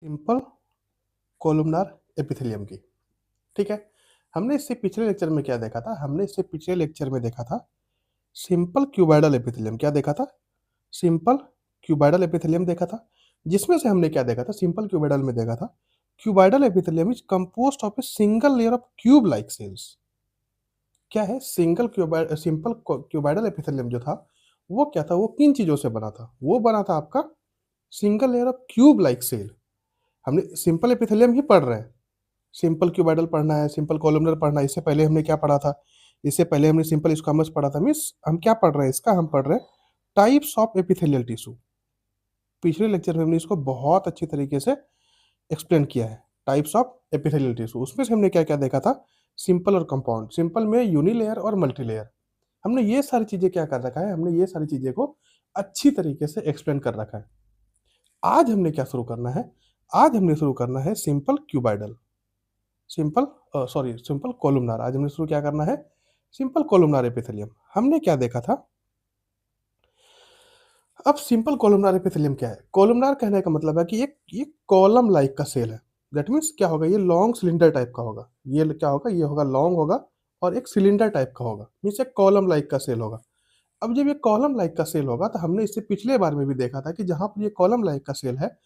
Simple columnar epithelium की। ठीक है। हमने इससे पिछले लेक्चर में क्या देखा था? हमने इससे पिछले लेक्चर में देखा था सिंपल क्यूबाइडल एपिथेलियम। क्या देखा था? सिंपल क्यूबाइडल एपिथेलियम देखा था, जिसमें से हमने क्या देखा था? सिंपल क्यूबाइडल में देखा था cuboidal epithelium is composed of a single layer of cube like cells. क्या है सिंपल क्यूबाइडल एपिथेलियम जो था वो क्या था? वो किन चीजों से बना था? वो बना था आपका single layer of cube like cell. हमने सिंपल एपिथेलियम ही पढ़ रहे हैं, सिंपल क्यूबाइडल पढ़ना है, सिंपल कॉलमनर पढ़ना है। इससे पहले हमने क्या पढ़ा था? इससे पहले हमने सिंपल स्क्वामस पढ़ा था। मीन्स हम क्या पढ़ रहे हैं? इसका हम पढ़ रहे हैं टाइप्स ऑफ एपिथेलियल टिश्यू। पिछले लेक्चर में हमने इसको बहुत अच्छी तरीके से एक्सप्लेन किया है, टाइप्स ऑफ एपिथेलियल टिश्यू। उसमें से हमने क्या क्या देखा था? सिंपल और कंपाउंड। सिंपल में यूनिलेयर और मल्टीलेयर। हमने ये सारी चीजें क्या कर रखा है? हमने ये सारी चीजें को अच्छी तरीके से एक्सप्लेन कर रखा है। आज हमने क्या शुरू करना है? आज हमने शुरू करना है सिंपल क्यूबाइडल, सिंपल कोलुमनार। आज हमने शुरू क्या करना है? Simple columnar epithelium. हमने क्या देखा था? अब सिंपल कोलुमनार एपिथेलियम क्या है? कोलुमनार कहने का मतलब है कि ये कॉलम लाइक का सेल है। दैट मीन्स क्या होगा? ये लॉन्ग सिलेंडर टाइप का होगा। ये क्या होगा? ये होगा लॉन्ग होगा और एक सिलेंडर टाइप का होगा। मीन्स एक कॉलम लाइक का सेल होगा। अब जब ये कॉलम लाइक का सेल होगा तो हमने इससे पिछले बार में भी देखा था कि जहां पर ये कॉलम लाइक का सेल है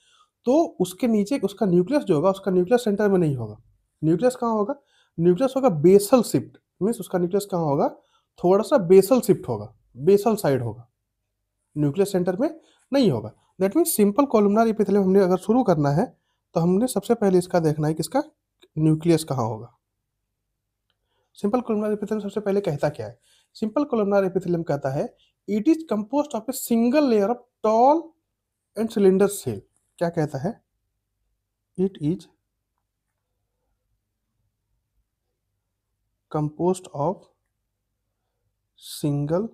तो उसके नीचे उसका न्यूक्लियस जो होगा, उसका न्यूक्लियस सेंटर में नहीं होगा। न्यूक्लियस कहाँ होगा? न्यूक्लियस होगा बेसल शिफ्ट। मीन्स उसका न्यूक्लियस कहाँ होगा? थोड़ा सा बेसल शिफ्ट होगा, बेसल साइड होगा, न्यूक्लियस सेंटर में नहीं होगा। दैट मीन्स सिंपल कॉलुमनार एपिथेलियम हमने अगर शुरू करना है तो हमने सबसे पहले इसका देखना है कि इसका न्यूक्लियस कहाँ होगा। सिंपल कॉलुमनार एपिथेलियम सबसे पहले कहता क्या है? सिंपल कॉलुमनार एपिथेलियम कहता है it is composed of a single layer of tall and cylinder cell. क्या कहता है? It is composed of single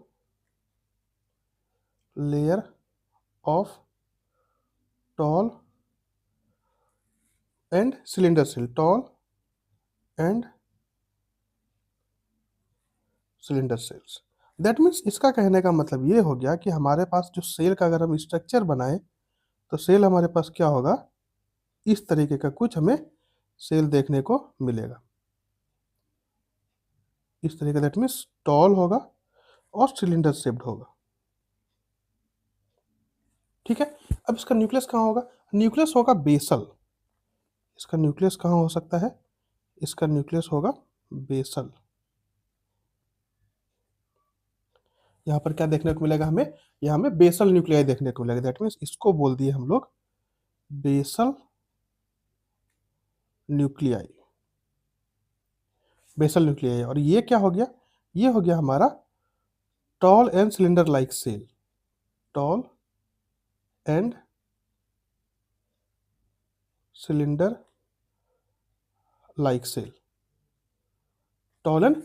layer of tall and cylinder cell, tall and cylinder cells। That means इसका कहने का मतलब ये हो गया कि हमारे पास जो सेल का अगर हम स्ट्रक्चर बनाए तो सेल हमारे पास क्या होगा? इस तरीके का कुछ हमें सेल देखने को मिलेगा। इस तरीके दैट मीन्स टॉल होगा और सिलेंडर शेप्ड होगा। ठीक है। अब इसका न्यूक्लियस कहाँ होगा? न्यूक्लियस होगा बेसल। इसका न्यूक्लियस कहाँ हो सकता है? इसका न्यूक्लियस होगा बेसल। यहाँ पर क्या देखने को मिलेगा हमें? यहाँ हमें बेसल न्यूक्लियाई देखने को मिलेगा। दैट मीन्स इसको बोल दिए हम लोग बेसल न्यूक्लियाई। Basal nuclei. और ये क्या हो गया? ये हो गया हमारा tall and cylinder like cell. Tall and cylinder like cell. Tall and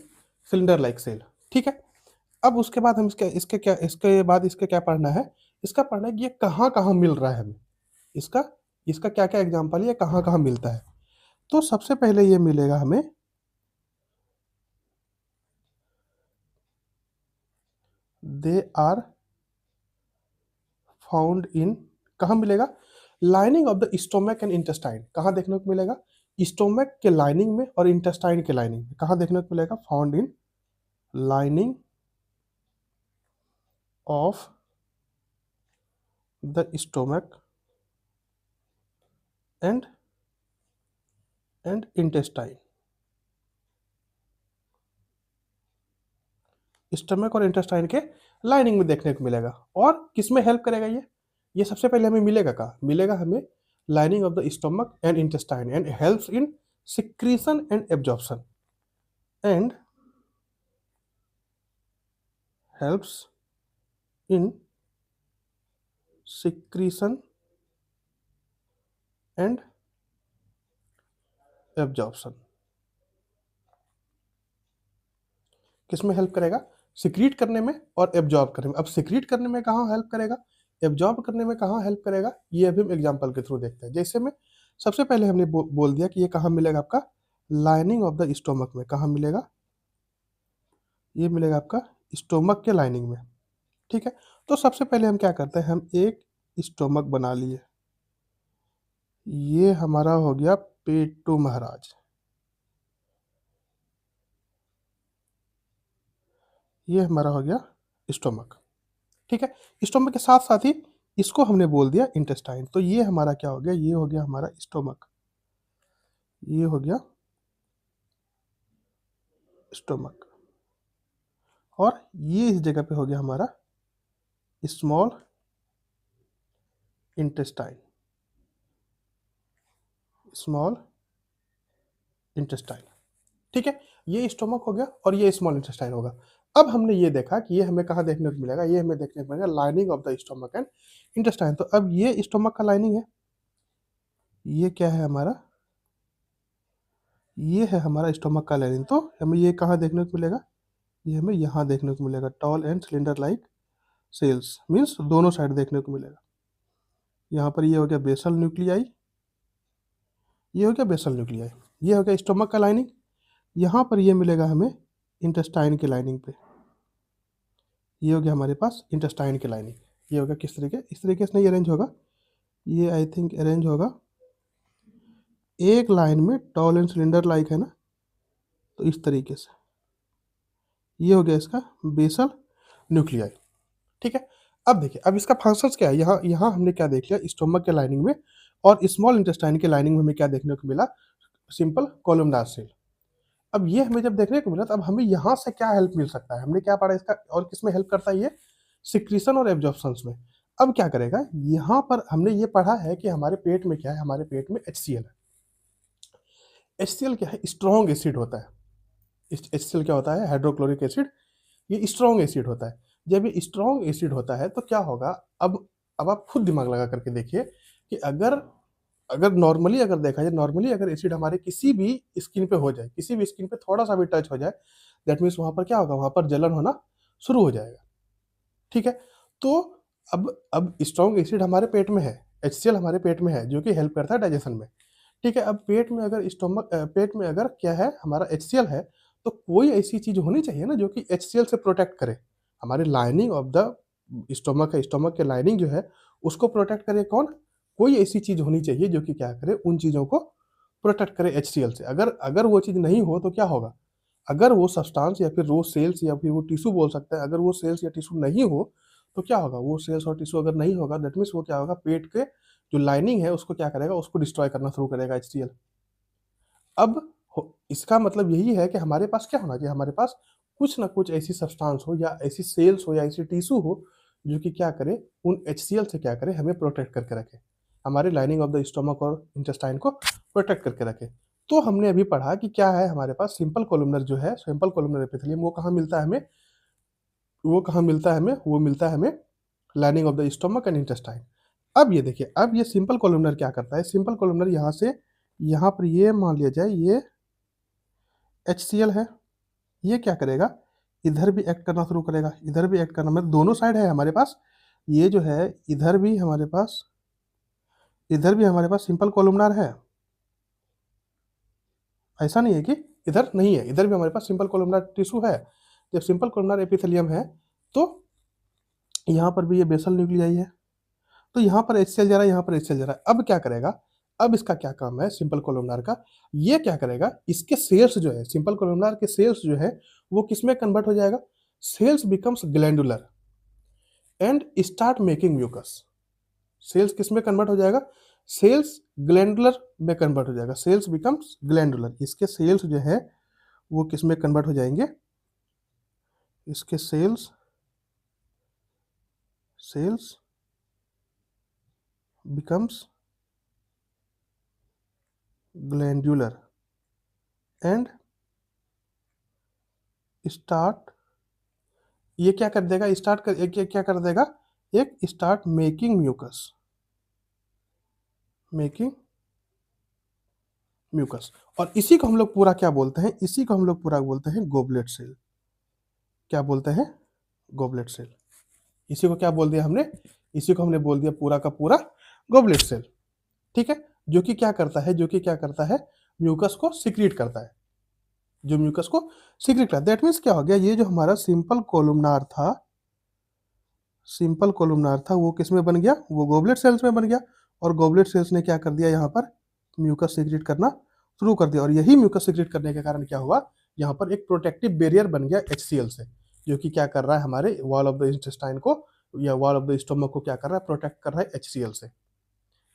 cylinder like cell. ठीक है। अब उसके बाद हम इसके क्या पढ़ना है? इसका पढ़ना है कि ये कहाँ कहाँ मिल रहा है हमें। इसका इसका क्या क्या एग्जाम्पल है, ये कहाँ कहाँ मिलता है? तो सबसे पहले ये मिलेगा हमें दे आर फाउंड इन, कहाँ मिलेगा? Lining of the stomach and intestine. कहाँ देखने को मिलेगा? स्टोमक के लाइनिंग में और इंटेस्टाइन के लाइनिंग में। कहाँ देखने को मिलेगा? Found in lining of the stomach and intestine. Stomach और इंटेस्टाइन के लाइनिंग में देखने को मिलेगा। और किस में हेल्प करेगा ये सबसे पहले हमें मिलेगा कहाँ? मिलेगा हमें lining of the stomach and intestine and helps in secretion and absorption and helps in secretion and absorption। किसमें हेल्प करेगा? सिक्रीट करने में और एब्जॉर्ब करने में। अब सिक्रीट करने में कहाँ हेल्प करेगा? एब्जॉर्ब करने में कहाँ हेल्प करेगा? ये अभी हम एग्जांपल के थ्रू देखते हैं। जैसे में सबसे पहले हमने बोल दिया कि ये कहाँ मिलेगा आपका? लाइनिंग ऑफ द स्टोमक में। कहाँ मिलेगा? ये मिलेगा आपका स्टोमक के लाइनिंग में। ठीक है। तो सबसे पहले हम क्या करते हैं? हम एक स्टोमक बना लिए। ये हमारा हो गया पेटू महाराज, ये हमारा हो गया स्टोमक। ठीक है, स्टोमक के साथ साथ ही इसको हमने बोल दिया इंटेस्टाइन। तो ये हमारा क्या हो गया, ये हो गया हमारा स्टोमक, ये हो गया स्टोमक, और ये इस जगह पे हो गया हमारा स्मॉल इंटेस्टाइन, स्मॉल इंटेस्टाइन। ठीक है, ये स्टोमक हो गया और ये स्मॉल इंटेस्टाइन होगा। अब हमने ये देखा कि ये हमें कहाँ देखने को मिलेगा, ये हमें देखने को मिलेगा lining of the stomach and intestine. तो अब ये स्टोमक का लाइनिंग है, ये क्या है हमारा, ये है हमारा स्टोमक का लाइनिंग। तो हमें ये कहाँ देखने को मिलेगा, ये हमें यहाँ देखने को मिलेगा, tall and cylinder like cells, means दोनों साइड देखने को मिलेगा। यहाँ पर ये हो गया बेसल न्यूक्लियाई, ये हो गया बेसल न्यूक्लियाई, ये हो गया स्टोमक का लाइनिंग। यहाँ पर ये मिलेगा हमें इंटेस्टाइन के लाइनिंग पे, ये हो गया हमारे पास इंटेस्टाइन की लाइनिंग। ये होगा किस तरीके, इस तरीके से नहीं अरेंज होगा, ये आई थिंक अरेंज होगा एक लाइन में, टॉल एंड सिलेंडर लाइक है ना, तो इस तरीके से ये हो गया इसका बेसल न्यूक्लियाई। ठीक है, अब देखिए अब इसका फंक्शंस क्या है। यहाँ यहाँ हमने क्या देख लिया, स्टोमक के लाइनिंग में और स्मॉल इंटेस्टाइन के लाइनिंग में हमें क्या देखने को मिला, सिंपल कॉलमनार सेल। अब ये हमें जब देखने को मिला, तो अब हमें यहाँ से क्या हेल्प मिल सकता है, हमने क्या पढ़ा इसका, और किसमें हेल्प करता है ये, सिक्रीशन और एब्जॉर्प्शन में। अब क्या करेगा, यहाँ पर हमने ये पढ़ा है कि हमारे पेट में क्या है, हमारे पेट में HCl है। HCl क्या है, स्ट्रॉन्ग एसिड होता है। HCl क्या होता है, हाइड्रोक्लोरिक एसिड, ये स्ट्रॉन्ग एसिड होता है। जब ये स्ट्रॉन्ग एसिड होता है तो क्या होगा, अब आप खुद दिमाग लगा करके देखिए कि अगर अगर नॉर्मली अगर देखा जाए, नॉर्मली अगर एसिड हमारे किसी भी स्किन पे हो जाए, किसी भी स्किन पे थोड़ा सा भी टच हो जाए, दैट मीन्स वहाँ पर क्या होगा, वहाँ पर जलन होना शुरू हो जाएगा। ठीक है, तो अब स्ट्रॉन्ग एसिड हमारे पेट में है, HCl हमारे पेट में है, जो कि हेल्प करता है डाइजेशन में। ठीक है, अब पेट में अगर पेट में अगर क्या है हमारा HCl है, तो कोई ऐसी चीज होनी चाहिए ना जो कि HCl से प्रोटेक्ट करे। हमारी लाइनिंग ऑफ द स्टोमक है, स्टोमक के लाइनिंग जो है उसको प्रोटेक्ट करे कौन, कोई ऐसी चीज होनी चाहिए जो कि क्या करे, उन चीजों को प्रोटेक्ट करे HCl से। अगर अगर वो चीज नहीं हो तो क्या होगा, अगर वो सब्सटेंस या फिर वो सेल्स या फिर वो टिश्यू बोल सकते हैं, अगर वो सेल्स या टिश्यू नहीं हो तो क्या होगा, वो सेल्स और टिश्यू अगर नहीं होगा, दैट मीन्स वो क्या होगा, पेट के जो लाइनिंग है उसको क्या करेगा, उसको डिस्ट्रॉय करना शुरू करेगा HCl। अब इसका मतलब यही है कि हमारे पास क्या होना चाहिए, हमारे पास कुछ ना कुछ ऐसी सब्सटेंस हो या ऐसी सेल्स हो या ऐसी टिश्यू हो जो कि क्या करे, उन HCl से क्या करे, हमें प्रोटेक्ट करके रखे, हमारे लाइनिंग ऑफ द स्टोमक और इंटेस्टाइन को प्रोटेक्ट करके रखे। तो हमने अभी पढ़ा कि क्या है हमारे पास सिंपल कोलुमनर जो है, सिंपल कोलुमनर एपिथेलियम, वो कहाँ मिलता है हमें, वो कहाँ मिलता है हमें, वो मिलता है हमें lining of the stomach and intestine. अब ये देखिए, अब ये सिंपल कोलुमनर क्या करता है, सिंपल कोलुमनर यहाँ से यहाँ पर ये मान लिया जाए ये HCl है, ये क्या करेगा, इधर भी एक्ट करना शुरू करेगा, इधर भी एक्ट करना, मतलब दोनों साइड है हमारे पास, ये जो है इधर भी हमारे पास, इधर भी हमारे पास सिंपल कोलुमनार है, ऐसा नहीं है कि इधर नहीं है, इधर भी हमारे पास सिंपल कोलुमनार टिश्यू है। जब सिंपल कोलुमनार एपिथेलियम है तो यहाँ पर भी ये बेसल न्यूक्लियाई है, तो यहाँ पर HCl जा रहा है, यहाँ पर HCl जा रहा है। अब क्या करेगा, अब इसका क्या काम है सिंपल कोलुमनार का, ये क्या करेगा, इसके सेल्स जो है, सिंपल कोलुमनार के सेल्स जो है वो किसमें कन्वर्ट हो जाएगा, cells becomes glandular and start making mucus. Cells किस में कन्वर्ट हो जाएगा, सेल्स ग्लैंडुलर में कन्वर्ट हो जाएगा, सेल्स बिकम्स ग्लैंडुलर। इसके सेल्स जो है वो किस में कन्वर्ट हो जाएंगे, इसके cells cells becomes glandular and start, ये क्या कर देगा, स्टार्ट कर, एक क्या कर देगा, एक start making mucus, making mucus. और इसी को हम लोग पूरा क्या बोलते हैं, इसी को हम लोग पूरा बोलते हैं गोबलेट सेल। क्या बोलते हैं, गोबलेट सेल। इसी को क्या बोल दिया हमने, इसी को हमने बोल दिया पूरा का पूरा गोबलेट सेल। ठीक है, जो कि क्या करता है, जो कि क्या करता है, म्यूकस को सिक्रीट करता है, जो म्यूकस को सिक्रीट करता है। दैट मीन्स क्या हो गया, ये जो हमारा सिंपल कोलुमनार था, सिंपल कोलुमनार था वो किस में बन गया, वो गोबलेट सेल्स में बन गया, और गॉबलेट सेल्स ने क्या कर दिया, यहाँ पर म्यूकस सीक्रेट करना शुरू कर दिया, और यही म्यूकस सीक्रेट करने के कारण क्या हुआ, यहाँ पर एक प्रोटेक्टिव बैरियर बन गया HCl से, जो कि क्या कर रहा है, हमारे वॉल ऑफ द इंटेस्टाइन को या वॉल ऑफ द स्टोमक को क्या कर रहा है, प्रोटेक्ट कर रहा है HCl से।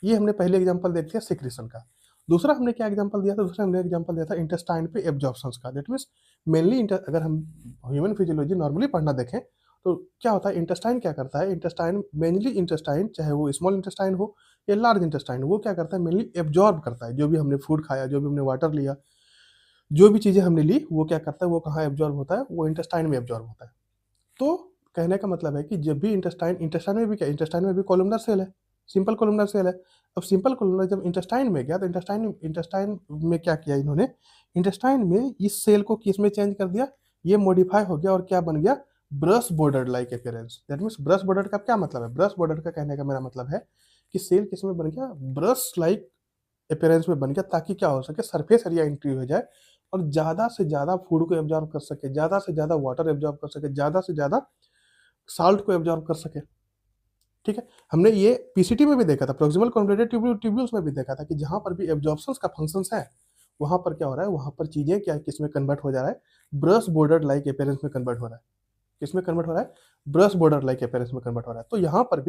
ये हमने पहले एग्जांपल देख लिया सिक्रेशन का। दूसरा हमने क्या एग्जांपल दिया था, दूसरा हमने एग्जांपल दिया था इंटेस्टाइन पे एब्जॉर्प्शंस का। दैट मीन्स मेनली अगर हम ह्यूमन फिजियोलॉजी नॉर्मली पढ़ना देखें तो क्या होता है, इंटेस्टाइन क्या करता है, इंटेस्टाइन मेनली इंटेस्टाइन, चाहे वो स्मॉल इंटेस्टाइन हो या लार्ज इंटेस्टाइन, वो क्या करता है, मेनली एब्जॉर्ब करता है। जो भी हमने फूड खाया, जो भी हमने वाटर लिया, जो भी चीज़ें हमने ली, वो क्या करता है, वो कहाँ एब्जॉर्ब होता है, वो इंटेस्टाइन में एब्जॉर्ब होता है। तो कहने का मतलब है कि जब भी इंटेस्टाइन में भी क्या, इंटेस्टाइन में भी कोलुमनर सेल है, सिंपल कोलुमनर सेल है। अब सिंपल कोलुमनर जब इंटेस्टाइन में गया तो इंटेस्टाइन में क्या किया इन्होंने, इंटेस्टाइन में इस सेल को किस में चेंज कर दिया, ये मॉडिफाई हो गया और क्या बन गया, brush border like appearance. That means brush border का क्या मतलब है, ब्रश बॉर्डर का कहने का मेरा मतलब है कि सेल किस में बन गया, ब्रश लाइक अपीयरेंस में बन गया, ताकि क्या हो सके, सरफेस एरिया इंक्रीज हो जाए और ज़्यादा से ज़्यादा फूड को एब्जॉर्ब कर सके, ज़्यादा से ज़्यादा वाटर एब्जॉर्ब कर सके, ज़्यादा से ज़्यादा साल्ट को एब्जॉर्ब कर सके। ठीक है, हमने ये पीसीटी में भी देखा था, प्रोक्सिमल कॉन्वोल्यूटेड ट्यूब्यूल्स में भी देखा था कि जहां पर भी एब्जॉर्प्शंस का फंक्शंस है, वहां पर क्या हो रहा है, वहां पर चीजें क्या किस में कन्वर्ट हो जा रहा है, ब्रश बॉर्डर लाइक अपीयरेंस में कन्वर्ट हो रहा है। किस में कन्वर्ट हो रहा है, ब्रश बॉर्डर लाइक अपीयरेंस में कन्वर्ट हो रहा है। तो यहाँ पर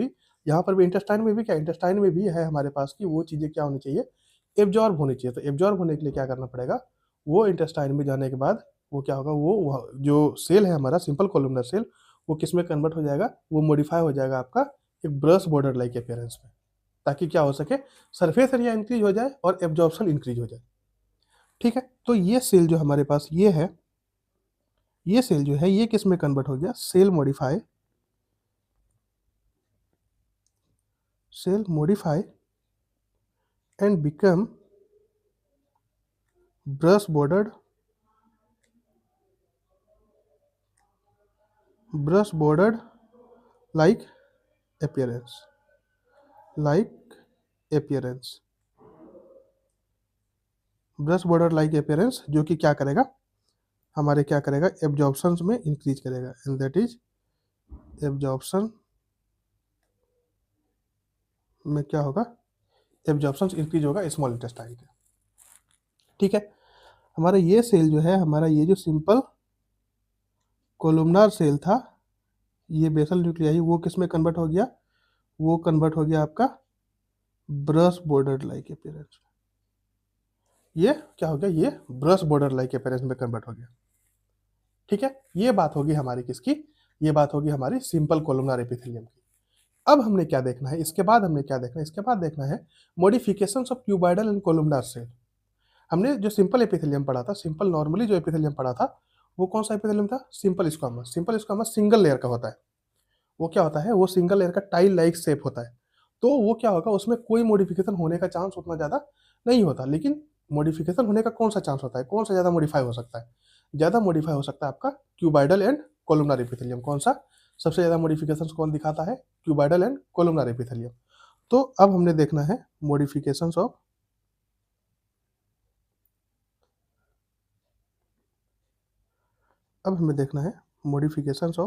भी इंटेस्टाइन में भी क्या, इंटेस्टाइन में भी है हमारे पास की वो चीजें क्या होनी चाहिए, एब्जॉर्ब होनी चाहिए। तो एब्जॉर्ब होने के लिए क्या करना पड़ेगा, वो इंटेस्टाइन में जाने के बाद वो क्या होगा, वो जो सेल है हमारा सिंपल कोलुमनर सेल, वो किस में कन्वर्ट हो जाएगा, वो मॉडिफाई हो जाएगा आपका एक ब्रश बॉर्डर लाइक अपीयरेंस में, ताकि क्या हो सके, सरफेस एरिया इंक्रीज हो जाए और एब्जॉर्प्शन इंक्रीज हो जाए। ठीक है, तो ये सेल जो हमारे पास ये है, ये सेल जो है ये किस में कन्वर्ट हो गया, cell modify and become brush bordered like appearance brush border like appearance, जो कि क्या करेगा, हमारे क्या करेगा, एब्जॉर्प्शन में इंक्रीज करेगा, एंड दैट इज एब्जॉर्प्शन में क्या होगा, एब्जॉर्प्शन इंक्रीज होगा स्मॉल इंटेस्टाइन के। ठीक है, हमारा ये सेल जो है, हमारा ये जो सिंपल कोलुमनार सेल था, ये बेसल न्यूक्लियाई, वो किस में कन्वर्ट हो गया, वो कन्वर्ट हो गया आपका ब्रश बॉर्डर लाइक अपीयरेंस। ये क्या हो गया, ये ब्रश बॉर्डर लाइक अपीयरेंस में कन्वर्ट हो गया। ठीक है, ये बात होगी हमारी किसकी, ये बात होगी हमारी सिंपल कोलुमनार एपिथेलियम की। अब हमने क्या देखना है, इसके बाद हमने क्या देखना है, इसके बाद देखना है modifications of cuboidal and columnar cell. हमने जो सिंपल एपिथेलियम पढ़ा था, सिंपल नॉर्मली जो एपिथेलियम पढ़ा था, वो कौन सा एपिथेलियम था, simple squamous. Simple squamous single layer का होता है, वो क्या होता है, वो सिंगल लेयर का टाइल लाइक शेप होता है। तो वो क्या होगा, उसमें कोई मॉडिफिकेशन होने का चांस उतना ज़्यादा नहीं होता। लेकिन मॉडिफिकेशन होने का कौन सा चांस होता है, कौन सा ज़्यादा मॉडिफाई हो सकता है, ज़्यादा मॉडिफाई हो सकता है आपका क्यूबाइडल एंड कोलुमनार एपिथेलियम। कौन सा सबसे ज़्यादा मॉडिफिकेशन कौन दिखाता है, क्यूबाइडल एंड कोलुमनार एपिथेलियम। तो अब हमने देखना है मॉडिफिकेशंस ऑफ, अब हमें देखना है modifications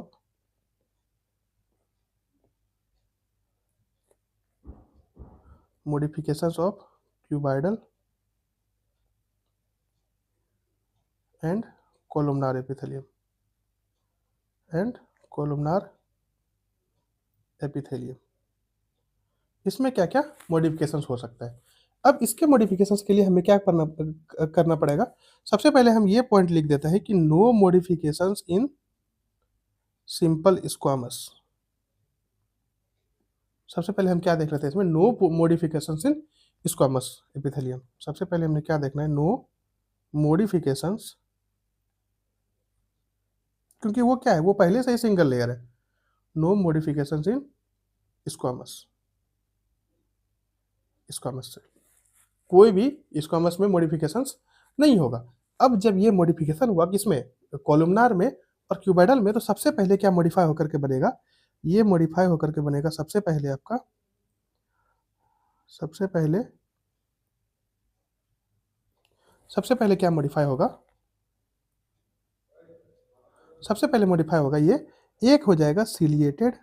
of cuboidal and columnar epithelium इसमें क्या क्या मॉडिफिकेशंस हो सकता है। अब इसके मॉडिफिकेशंस के लिए हमें क्या करना पड़ेगा, सबसे पहले हम ये पॉइंट लिख देते हैं कि no modifications in simple squamous. सबसे पहले हम क्या देख लेते हैं इसमें, no modifications in squamous epithelium. सबसे पहले हमने क्या देखना है, नो मॉडिफिकेशंस, क्योंकि वो क्या है, वो पहले से ही सिंगल लेयर है। No modifications in squamous, squamous से कोई भी स्क्वामस में मॉडिफिकेशंस नहीं होगा। अब जब ये मॉडिफिकेशन हुआ किसमें, कॉलुमनार में और क्यूबाइडल में, तो सबसे पहले क्या मॉडिफाई होकर के बनेगा, ये मॉडिफाई होकर के बनेगा सबसे पहले आपका, सबसे पहले क्या मॉडिफाई होगा, सबसे पहले मॉडिफाई होगा ये, एक हो जाएगा सिलिएटेड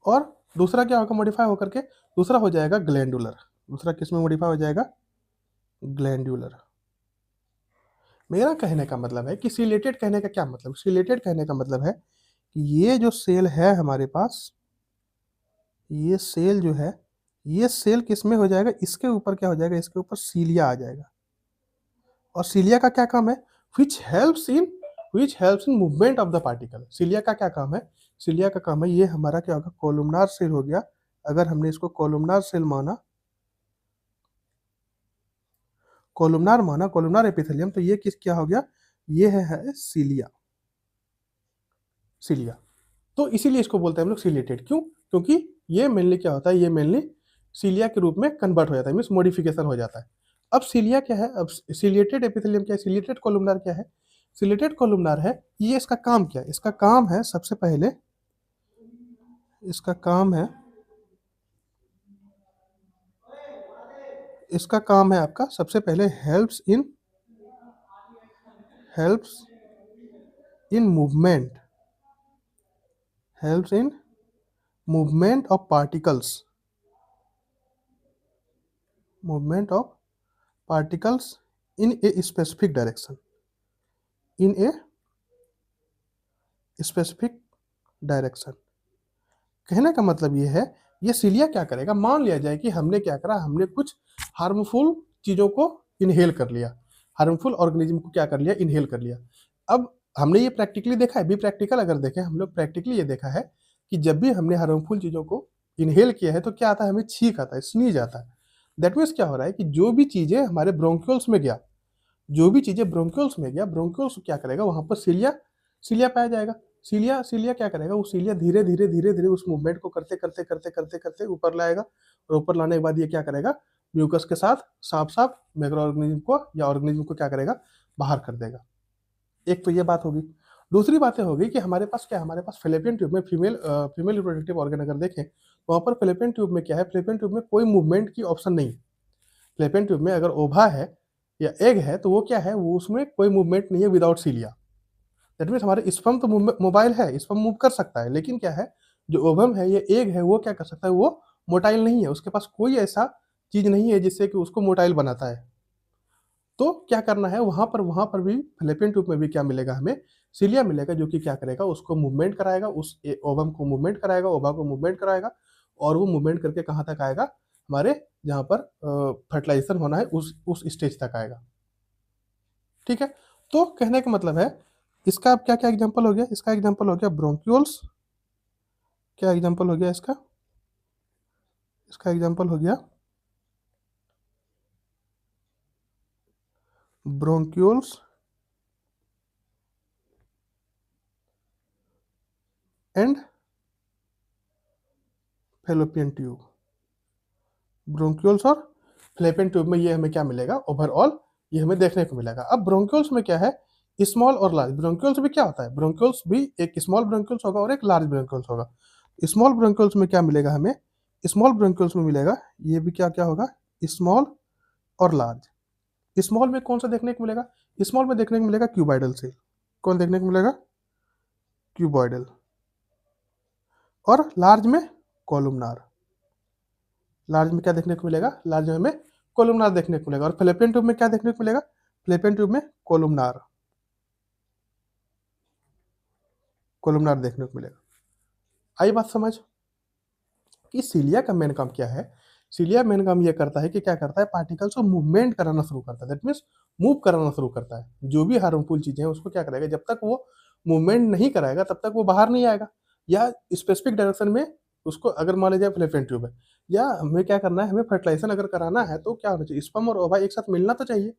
और दूसरा क्या होगा मॉडिफाई होकर के, दूसरा हो जाएगा ग्लैंडुलर। दूसरा किस में मॉडिफाई हो जाएगा? ग्लैंडुलर। मेरा कहने का मतलब है कि सिलेटेड कहने का क्या मतलब, सिलेटेड कहने का मतलब है कि ये जो सेल है हमारे पास, ये सेल जो है, ये सेल किस में हो जाएगा? इसके ऊपर क्या हो जाएगा? इसके ऊपर सीलिया आ जाएगा। और सीलिया का क्या काम है? Which helps in movement of the particle. Cilia का क्या काम है? सीलिया का काम है, ये हमारा क्या होगा? कोलुमनार सेल हो गया। अगर हमने इसको कोलुमनार सेल माना, कोलुमनार एपिथेलियम, तो ये किस क्या हो गया? ये है सीलिया। सीलिया। तो इसीलिए इसको बोलते हैं हम लोग सिलेटेड। क्यों? क्योंकि ये मेनली क्या होता है, ये मेनली सीलिया के रूप में कन्वर्ट हो जाता है, मीन्स मॉडिफिकेशन हो जाता है। अब सीलिया क्या है? अब सिलेटेड एपिथेलियम क्या है? सिलेटेड कोलुमनार क्या है? सिलेटेड कोलुमनार है, ये इसका काम क्या है? इसका काम है सबसे पहले, इसका काम है, इसका काम है आपका सबसे पहले helps in movement, helps in movement of particles, movement of particles in a specific direction, in a specific direction. कहने का मतलब ये है, ये सीलिया क्या करेगा? मान लिया जाए कि हमने क्या करा, हमने कुछ हार्मफुल चीज़ों को इनहेल कर लिया, हार्मफुल ऑर्गेनिज्म को क्या कर लिया? इनहेल कर लिया। अब हमने ये प्रैक्टिकली देखा है, भी प्रैक्टिकल अगर देखें हम लोग, प्रैक्टिकली ये देखा है कि जब भी हमने हार्मफुल चीज़ों को इनहेल किया है तो क्या आता है? हमें छींक आता है, स्नीज आता है। दैट मीन्स क्या हो रहा है कि जो भी चीज़ें हमारे ब्रोंक्यूल्स में गया, जो भी चीज़ें ब्रोंक्यूल्स में गया, ब्रोंक्यूल्स क्या करेगा? वहाँ पर सीलिया, सीलिया पाया जाएगा। सीलिया, सीलिया क्या करेगा? वो सीलिया धीरे धीरे धीरे धीरे उस मूवमेंट को करते करते करते करते करते ऊपर लाएगा, और ऊपर लाने के बाद ये क्या करेगा? म्यूकस के साथ साफ साफ माइक्रो ऑर्गेनिज्म को या ऑर्गेनिज्म को क्या करेगा? बाहर कर देगा। एक तो ये बात होगी। दूसरी बातें होगी कि हमारे पास क्या है? हमारे पास फेलोपियन ट्यूब में फीमेल रिप्रोडक्टिव ऑर्गन अगर देखें, तो वहाँ पर फेलोपियन ट्यूब में क्या है? फेलोपियन ट्यूब में कोई मूवमेंट की ऑप्शन नहीं है। फेलोपियन ट्यूब में अगर ओवा है या एग है तो वो क्या है? वो उसमें कोई मूवमेंट नहीं है विदाउट सीलिया। दैट मीन्स हमारे स्पर्म तो मोबाइल है, स्पर्म मूव कर सकता है, लेकिन क्या है, जो ओवम है, ये एग है, वो क्या कर सकता है? वो मोटाइल नहीं है, उसके पास कोई ऐसा चीज नहीं है जिससे कि उसको मोटाइल बनाता है। तो क्या करना है? वहां पर भी फेलोपियन ट्यूब में भी क्या मिलेगा हमें? सीलिया मिलेगा, जो कि क्या करेगा? उसको मूवमेंट कराएगा, उस ओवम को मूवमेंट कराएगा, ओवा को मूवमेंट कराएगा, और वो मूवमेंट करके कहाँ तक आएगा? हमारे जहाँ पर फर्टिलाइजेशन होना है उस स्टेज तक आएगा। ठीक है। तो कहने का मतलब है, इसका अब क्या क्या एग्जांपल हो गया? इसका एग्जांपल हो गया ब्रोंक्यूल्स। क्या एग्जांपल हो गया इसका? इसका एग्जांपल हो गया bronchioles and fallopian tube. Bronchioles और फेलोपियन ट्यूब में ये हमें क्या मिलेगा? ओवरऑल ये हमें देखने को मिलेगा। अब ब्रोंक्यूल्स में क्या है? स्मॉल और लार्ज। ब्रोंक्यूल्स भी क्या होता है? ब्रोंक्यूल्स भी एक स्मॉल ब्रोंक्यूल्स होगा और एक लार्ज ब्रोंक्यूल्स होगा। स्मॉल ब्रोंक्यूल्स में क्या मिलेगा हमें? स्मॉल ब्रोंक्यूल्स में मिलेगा, ये भी क्या क्या होगा? स्मॉल और लार्ज। स्मॉल में कौन सा देखने को मिलेगा? स्मॉल में देखने को मिलेगा क्यूबॉइडल सेल। कौन देखने को मिलेगा? क्यूबॉइडल। और लार्ज में कॉलुमनार। लार्ज में क्या देखने को मिलेगा? लार्ज में हमें कोलुमनार देखने को मिलेगा। और फेलोपियन ट्यूब में क्या देखने को मिलेगा? फेलोपियन ट्यूब में कोलुमनार, कोलुमनार देखने को मिलेगा। आई बात समझ कि सीलिया का मेन काम क्या है? सीलिया मेन काम ये करता है कि क्या करता है? पार्टिकल्स को मूवमेंट कराना शुरू करता है। दैट मीन्स मूव कराना शुरू करता है। जो भी हार्मफुल चीजें हैं उसको क्या करेगा? जब तक वो मूवमेंट नहीं कराएगा तब तक वो बाहर नहीं आएगा, या स्पेसिफिक डायरेक्शन में उसको, अगर मान लीजिए फेलोपियन ट्यूब है, या हमें क्या करना है? हमें फर्टिलाइजेशन अगर कराना है तो क्या होना चाहिए? स्पर्म और ओवा एक साथ मिलना तो चाहिए।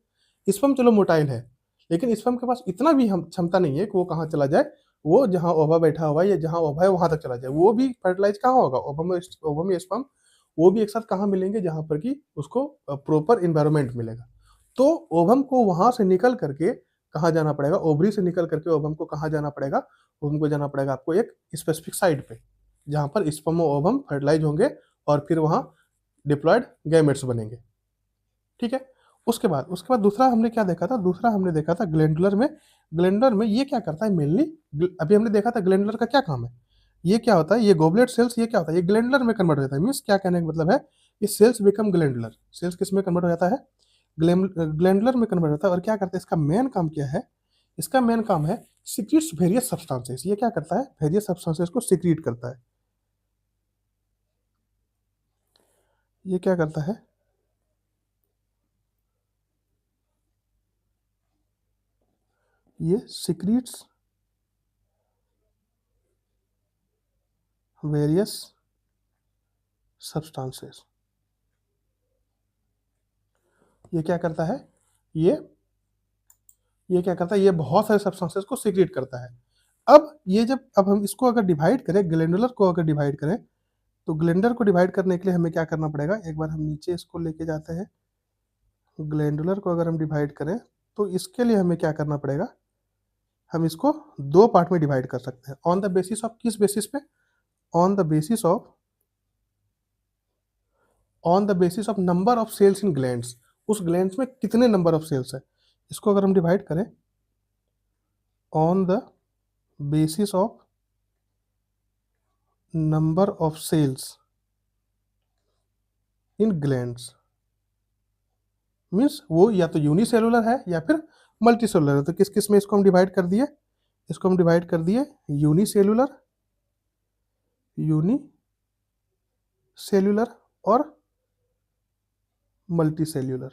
स्पर्म चलो मोटाइल है, लेकिन स्पर्म के पास इतना भी हम क्षमता नहीं है कि वो कहाँ चला जाए, वो जहाँ ओवा बैठा हुआ है या जहाँ ओवा है वहां तक चला जाए। वो भी फर्टिलाइज कहाँ होगा? ओवा में स्पर्म, वो भी एक साथ कहाँ मिलेंगे? जहाँ पर कि उसको प्रॉपर इन्वायरमेंट मिलेगा। तो ओवम को वहां से निकल करके कहाँ जाना पड़ेगा? ओवरी से निकल करके ओवम को कहाँ जाना पड़ेगा? ओवम को जाना पड़ेगा आपको एक स्पेसिफिक साइड पे, जहाँ पर स्पर्म और ओवम फर्टिलाइज होंगे, और फिर वहाँ डिप्लॉयड गैमेट्स बनेंगे। ठीक है। उसके बाद दूसरा हमने क्या देखा था? दूसरा हमने देखा था ग्लैंडुलर में। ग्लैंडुलर में ये क्या करता है मेनली? अभी हमने देखा था ग्लैंडुलर का क्या काम है। ये क्या होता है, ये गोबलेट सेल्स ये क्या होता है, ये ग्लैंडुलर में कन्वर्ट हो जाता है। मीन्स क्या कहने का मतलब है, ये सेल्स बिकम ग्लैंडुलर। सेल्स किस में कन्वर्ट हो जाता है, ग्लैंडुलर में कन्वर्ट होता है। और क्या करता है, इसका मेन काम क्या है, इसका मेन काम है सिक्रीट्स वेरियस सब्सटेंसेस। ये क्या करता है, वेरियस सब्सटेंसेस को सिक्रीट करता है। ये क्या करता है, ये सिक्रीट्स वेरियस सब्सटेंसेस। ये क्या करता है, ये ये क्या करता है, ये बहुत सारे सब्सटेंसेस को सीक्रेट करता है। अब ये जब, अब हम इसको अगर डिवाइड करें, ग्लैंडुलर को अगर डिवाइड करें, तो ग्लैंडुलर को डिवाइड करने के लिए हमें क्या करना पड़ेगा, एक बार हम नीचे इसको लेके जाते हैं। ग्लैंडुलर को अगर हम डिवाइड करें, तो इसके लिए हमें क्या करना पड़ेगा, हम इसको दो पार्ट में डिवाइड कर सकते हैं। ऑन द बेसिस ऑफ, किस बेसिस पे, on the basis of, on the basis of number of cells in glands. उस ग्लैंड्स में कितने नंबर ऑफ सेल्स है, इसको अगर हम डिवाइड करें on the basis of number of cells in glands, means वो या तो यूनिसेलुलर है या फिर मल्टी सेलुलर है। तो किस किस में इसको हम डिवाइड कर दिए, इसको हम डिवाइड कर दिए यूनिसेलुलर, यूनिसेलुलर और मल्टी सेल्यूलर।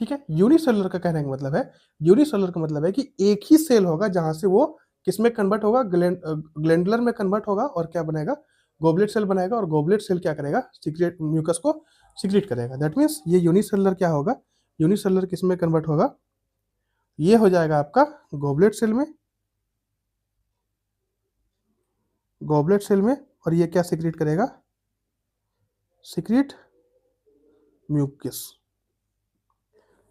ठीक है, यूनिसेलुलर का कहने का मतलब है, यूनिसेलुलर का मतलब है कि एक ही सेल होगा जहां से वो किस में कन्वर्ट होगा, ग्लैंडुलर में कन्वर्ट होगा और क्या बनेगा, गोबलेट सेल बनाएगा। और गोबलेट सेल क्या करेगा, सीक्रेट म्यूकस को सीक्रेट करेगा। दैट मीन्स ये यूनिसेलुलर क्या होगा, यूनिसेलुलर किस में कन्वर्ट होगा, ये हो जाएगा आपका गोबलेट सेल में, गोबलेट सेल में। और ये क्या सीक्रेट करेगा, सीक्रेट म्यूकस।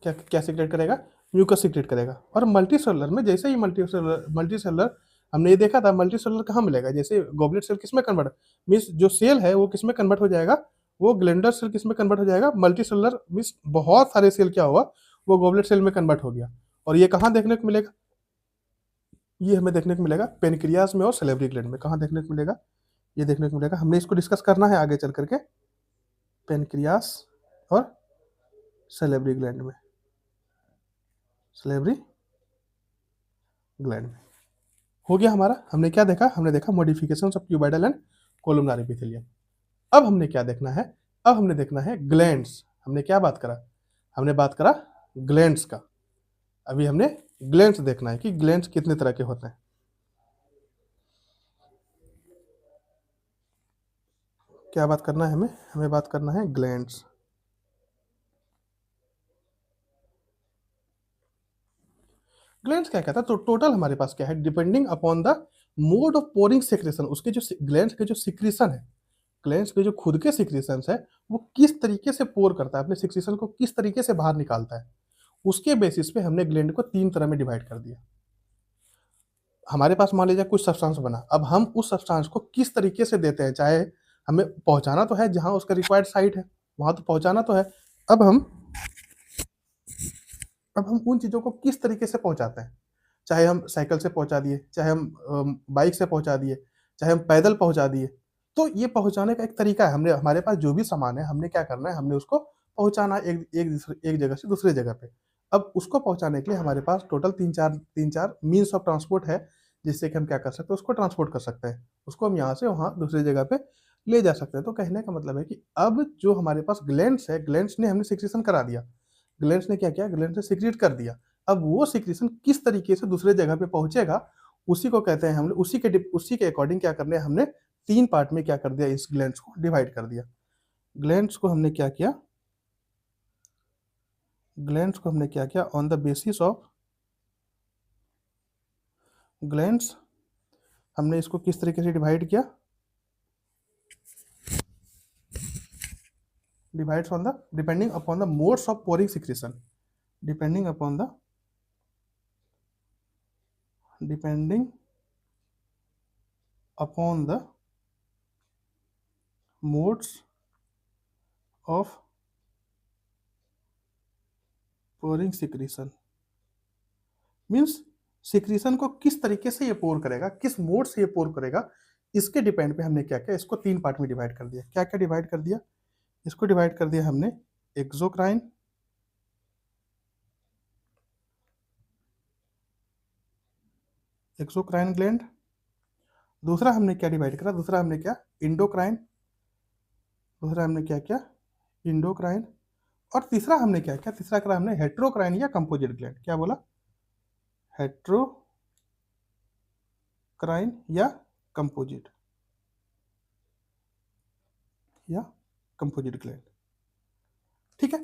क्या क्या सीक्रेट करेगा, म्यूकस सीक्रेट करेगा। और मल्टी सेलुलर में जैसे ही मल्टी सेलुलर हमने ये देखा था, मल्टी सेलुलर कहाँ मिलेगा, जैसे गोबलेट सेल किस में कन्वर्ट, मीन्स जो सेल है वो किस में कन्वर्ट हो जाएगा, वो ग्लैंडर सेल किस में कन्वर्ट हो जाएगा, मल्टी सेलुलर। मीन्स बहुत सारे सेल क्या हुआ, वो गोबलेट सेल में कन्वर्ट हो गया। और ये कहाँ देखने को मिलेगा, ये हमें देखने को मिलेगा पेनक्रियाज में और सैलिवरी ग्लैंड में। कहाँ देखने को मिलेगा, ये देखने को मिलेगा, हमने इसको डिस्कस करना है आगे चल करके, पेनक्रियास और सैलिवरी ग्लैंड में, सैलिवरी ग्लैंड में। हो गया हमारा, हमने क्या देखा, हमने देखा modification of cuboidal and columnar epithelium. अब हमने क्या देखना है, अब हमने देखना है ग्लैंड्स। हमने क्या बात करा, हमने बात करा ग्लैंड्स का। अभी हमने ग्लैंड्स देखना है कि ग्लैंड्स कितने तरह के होते हैं। क्या बात करना है हमें, हमें बात करना है ग्लैंड्स। ग्लैंड्स क्या कहता है, तो टोटल हमारे पास क्या है, depending upon the mode of pouring secretion, उसके जो ग्लैंड्स के जो सिक्रीशन है, ग्लैंड्स के जो खुद के सिक्रीशन है, वो किस तरीके से पोर करता है, अपने सिक्रीशन को किस तरीके से बाहर निकालता है, उसके बेसिस पे हमने ग्लैंड को तीन तरह में डिवाइड कर दिया। हमारे पास मान लीजिए कुछ सब्सटेंस बना, अब हम उस सब्सटेंस को किस तरीके से देते हैं, चाहे हमें पहुंचाना तो है जहां उसका रिक्वायर्ड साइट है, वहां तो पहुंचाना तो है। अब हम अब हम उन चीज़ों को किस तरीके से पहुंचाते हैं, चाहे हम साइकिल से पहुंचा दिए, चाहे हम बाइक से पहुंचा दिए, चाहे हम पैदल पहुंचा दिए। तो ये पहुंचाने का एक तरीका है, हमने हमारे पास जो भी सामान है, हमने क्या करना है, हमने उसको पहुंचाना है एक जगह से दूसरे जगह पे। अब उसको पहुंचाने के लिए हमारे पास टोटल तीन चार मीन्स ऑफ ट्रांसपोर्ट है, जिससे कि हम क्या कर सकते हैं, उसको ट्रांसपोर्ट कर सकते हैं, उसको हम यहाँ से वहाँ दूसरी जगह पे ले जा सकते हैं। तो कहने का मतलब है कि अब जो हमारे पास ग्लैंड्स है, ग्लैंड्स ने हमने सिक्रेशन करा दिया, ग्लैंड्स ने क्या किया, ग्लैंड्स ने सिक्रेट कर दिया। अब वो सिक्रेशन किस तरीके से दूसरे जगह पे पहुंचेगा, उसी को कहते हैं, हमने उसी के अकॉर्डिंग क्या करने, हमने तीन पार्ट में क्या कर दिया, इस ग्लैंड्स को डिवाइड कर दिया। ग्लैंड्स को हमने क्या किया, ग्लैंड्स को हमने क्या किया, on the basis of glands हमने इसको किस तरीके से डिवाइड किया, divides on the depending upon the modes of pouring secretion, depending upon the depending upon the modes of pouring secretion. Means secretion को किस तरीके से ये पोर करेगा, किस मोड से ये पोर करेगा, इसके डिपेंड पे हमने क्या किया, इसको 3 पार्ट में डिवाइड कर दिया। क्या-क्या डिवाइड कर दिया? इसको डिवाइड कर दिया हमने एक्सोक्राइन, एक्सोक्राइन ग्लैंड। दूसरा हमने क्या डिवाइड करा? दूसरा हमने क्या? इंडोक्राइन। दूसरा हमने क्या किया? इंडोक्राइन। और तीसरा हमने क्या किया? तीसरा करा हमने हेट्रोक्राइन या कंपोजिट ग्लैंड। क्या बोला? हेट्रोक्राइन या कंपोजिट, या कंपोजिट ग्लैंड। ठीक है।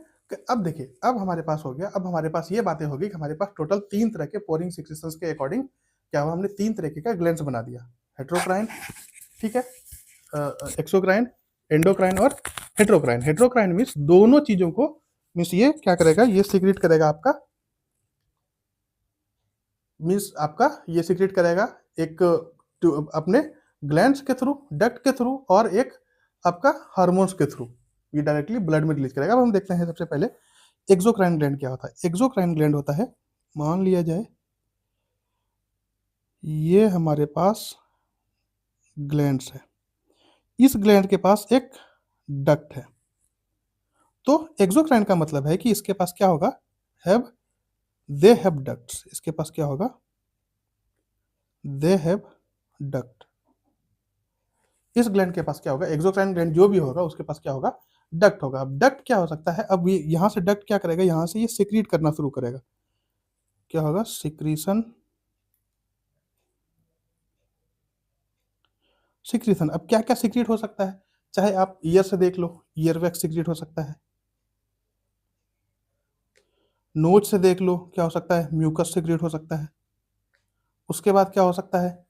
अब देखिए, अब हमारे पास हो गया, अब हमारे पास ये बातें हो गई कि हमारे पास टोटल 3 तरह के पोरिंग सिक्रेशंस के अकॉर्डिंग क्या हुआ, हमने 3 तरीके का ग्लैंड्स बना दिया। हेट्रोक्राइन, ठीक है, एक्सोक्राइन, एंडोक्राइन और हेट्रोक्राइन। हेट्रोक्राइन मीन्स दोनों चीजों को, मीन्स ये क्या करेगा, ये सीक्रेट करेगा आपका, मीन्स आपका ये सीक्रेट करेगा एक अपने ग्लैंड्स के थ्रू, डक्ट के थ्रू, और एक आपका हार्मोन्स के थ्रू, ये डायरेक्टली ब्लड में रिलीज करेगा। अब हम देखते हैं सबसे पहले एक्सोक्राइन ग्लैंड क्या होता है। एक्सोक्राइन ग्लैंड होता है, मान लिया जाए ये हमारे पास ग्लैंड्स है, इस ग्लैंड के पास एक डक्ट है, तो एक्सोक्राइन का मतलब है कि इसके पास क्या होगा, हैव, दे हैव डक्ट्स, इसके पास क्या होगा, दे हैव डक्ट। इस ग्लैंड के पास क्या होगा, एक्सोक्राइन ग्लैंड जो भी होगा उसके पास क्या होगा, डक्ट होगा। अब डक्ट क्या हो सकता है, अब ये यहाँ से डक्ट क्या करेगा, यहाँ से ये सिक्रीट करना शुरू करेगा, क्या होगा, सिक्रीशन, सिक्रीशन। अब क्या क्या सिक्रीट हो सकता है, चाहे आप ईयर से देख लो, ईयर वैक्स सिक्रीट हो सकता है, नोज से देख लो क्या हो सकता है, म्यूकस सिक्रीट हो सकता है। उसके बाद क्या हो सकता है,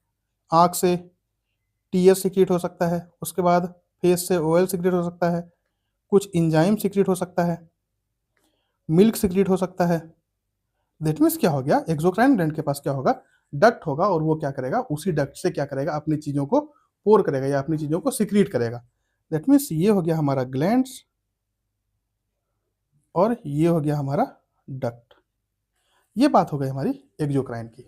आँख से टीयर सिक्रीट हो सकता है। उसके बाद फेस से ऑयल सिक्रीट हो सकता है, कुछ इंजाइम सिक्रीट हो सकता है, मिल्क सिक्रीट हो सकता है। दैट मीन्स क्या हो गया, एक्सोक्राइन ग्लैंड के पास क्या होगा, डक्ट होगा, और वो क्या करेगा, उसी डक्ट से क्या करेगा, अपनी चीजों को पोर करेगा या अपनी चीजों को सिक्रीट करेगा। दैट मीन्स ये हो गया हमारा ग्लैंड्स, और ये हो गया हमारा डक्ट। ये बात हो गई हमारी एक्सोक्राइन की।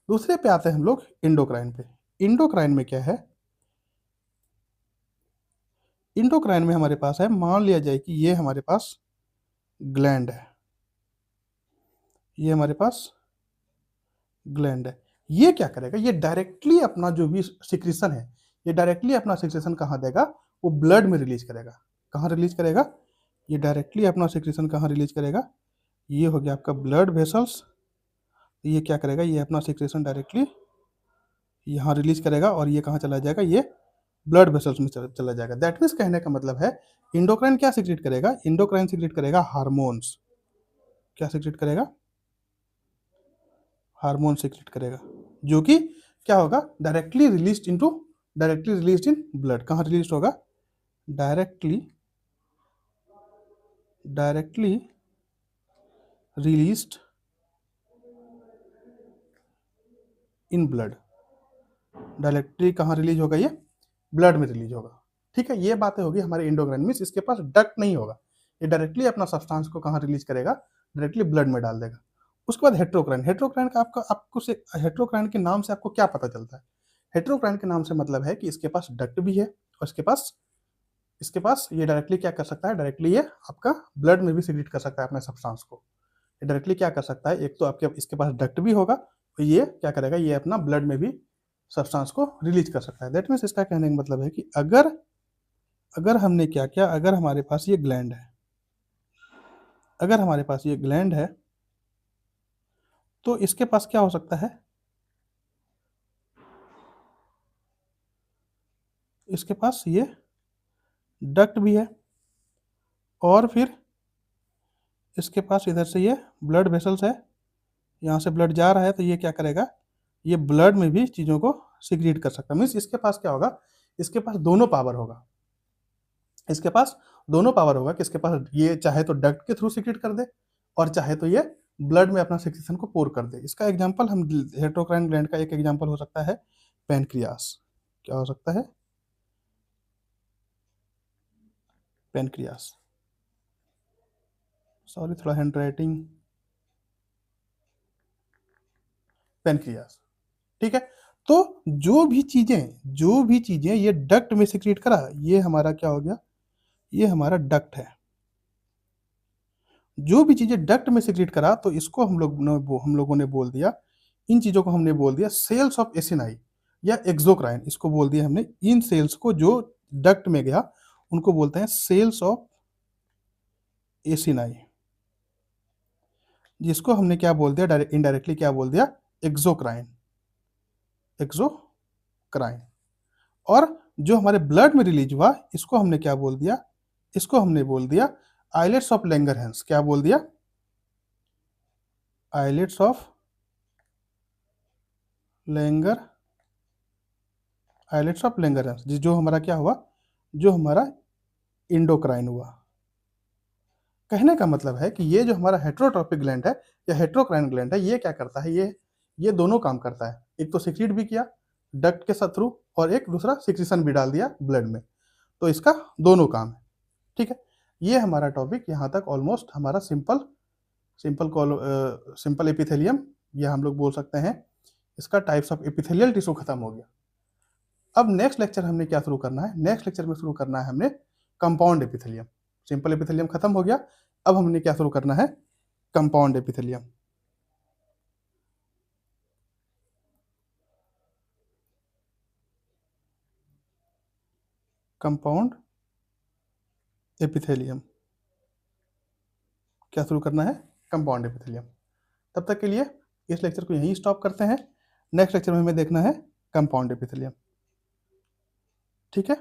दूसरे पे आते हैं हम लोग इंडोक्राइन पे। इंडोक्राइन में क्या है, इंडोक्राइन में हमारे पास है, मान लिया जाए कि ये हमारे पास ग्लैंड है, ये हमारे पास ग्लैंड है। ये क्या करेगा, ये डायरेक्टली अपना जो भी सिक्रीशन है, ये डायरेक्टली अपना सिक्रीशन कहाँ देगा, वो ब्लड में रिलीज करेगा। कहाँ रिलीज करेगा, ये डायरेक्टली अपना सिक्रीशन कहाँ रिलीज करेगा, ये हो गया आपका ब्लड वेसल्स। ये क्या करेगा, ये अपना सिक्रीशन डायरेक्टली यहाँ रिलीज करेगा, और ये कहाँ चला जाएगा, ये ब्लड वेसल्स में चला जाएगा। दैट मीन्स कहने का मतलब है, इंडोक्राइन क्या सिक्रेट करेगा, इंडोक्राइन सिक्रेट करेगा हार्मोन्स। क्या सिक्रेट करेगा, हार्मोन सिक्रेट करेगा, जो कि क्या होगा, डायरेक्टली रिलीज इन ब्लड। कहाँ रिलीज होगा, directly directly released in blood. Directly कहाँ रिलीज होगा, ये ब्लड में रिलीज होगा। ठीक है, ये बातें होगी हमारे इंडोक्राइन, मीन्स इसके पास डक्ट नहीं होगा, ये डायरेक्टली अपना सब्सटेंस को कहाँ रिलीज करेगा, डायरेक्टली ब्लड में डाल देगा। उसके बाद हेट्रोक्राइन। हेट्रोक्राइन का आपको से हेट्रोक्राइन के नाम से आपको क्या पता चलता है, हेट्रोक्राइन के नाम से मतलब है कि इसके पास डक्ट भी है, और इसके पास ये डायरेक्टली क्या कर सकता है, डायरेक्टली ये आपका ब्लड में भी सिक्रीट कर सकता है अपने सब्सटेंस को। ये डायरेक्टली क्या कर सकता है, एक तो आपके इसके पास डक्ट भी होगा, तो ये क्या करेगा, ये अपना ब्लड में भी सब्सटेंस को रिलीज कर सकता है। दैट मीन्स इसका कहने का मतलब है कि अगर अगर हमने क्या किया, अगर हमारे पास ये ग्लैंड है, अगर हमारे पास ये ग्लैंड है, तो इसके पास क्या हो सकता है, इसके पास ये डक्ट भी है, और फिर इसके पास इधर से ये ब्लड वेसल्स है, यहाँ से ब्लड जा रहा है, तो ये क्या करेगा, ये ब्लड में भी चीज़ों को सिक्रीट कर सकता है। मीन्स इसके पास क्या होगा, इसके पास दोनों पावर होगा, इसके पास दोनों पावर होगा कि इसके पास ये चाहे तो डक्ट के थ्रू सिक्रीट कर दे, और चाहे तो ये ब्लड में अपना सिक्रीशन को पोर कर दे। इसका एग्जांपल हम हेट्रोक्राइन ग्लैंड का एक एग्जांपल हो सकता है पैनक्रियास। क्या हो सकता है, पैनक्रियास। सॉरी, थोड़ा हैंड राइटिंग पेनक्रियास। ठीक है, तो जो भी चीजें ये डक्ट में सिक्रीट करा, ये हमारा क्या हो गया, ये हमारा डक्ट है। जो भी चीजें डक्ट में सिक्रीट करा तो इसको हम लोगों ने बोल दिया, इन चीजों को हमने बोल दिया सेल्स ऑफ एसिनाई या एक्सोक्राइन, इसको बोल दिया हमने। इन सेल्स को जो डक्ट में गया उनको बोलते हैं सेल्स ऑफ एसिनाई, जिसको हमने क्या बोल दिया, इनडायरेक्टली क्या बोल दिया, एक्सोक्राइन। एक्सोक्राइन। और जो हमारे ब्लड में रिलीज हुआ इसको हमने क्या बोल दिया, इसको हमने बोल दिया आइलेट्स ऑफ लैंगरहैंस। क्या बोल दिया, islets of Langer, islets of Langerhans, जो हमारा क्या हुआ, जो हमारा इंडोक्राइन हुआ। कहने का मतलब है कि ये जो हमारा हेट्रोट्रोपिक ग्लैंड है या हेट्रोक्राइन ग्लैंड है, ये क्या करता है, ये दोनों काम करता है। एक तो सिक्रीट भी किया डक्ट के थ्रू, और एक दूसरा सिक्रीशन भी डाल दिया ब्लड में, तो इसका दोनों काम है। ठीक है, ये हमारा टॉपिक यहाँ तक ऑलमोस्ट हमारा सिंपल एपिथेलियम, या हम लोग बोल सकते हैं इसका टाइप्स ऑफ एपिथेलियल टिश्यू खत्म हो गया। अब नेक्स्ट लेक्चर हमने क्या शुरू करना है, नेक्स्ट लेक्चर में शुरू करना है हमने कंपाउंड एपिथेलियम। सिंपल एपिथेलियम खत्म हो गया, अब हमने क्या शुरू करना है, कंपाउंड एपिथेलियम। कंपाउंड एपिथेलियम क्या शुरू करना है, कंपाउंड एपिथेलियम। तब तक के लिए इस लेक्चर को यहीं स्टॉप करते हैं। नेक्स्ट लेक्चर में हमें देखना है कंपाउंड एपिथेलियम। ठीक है।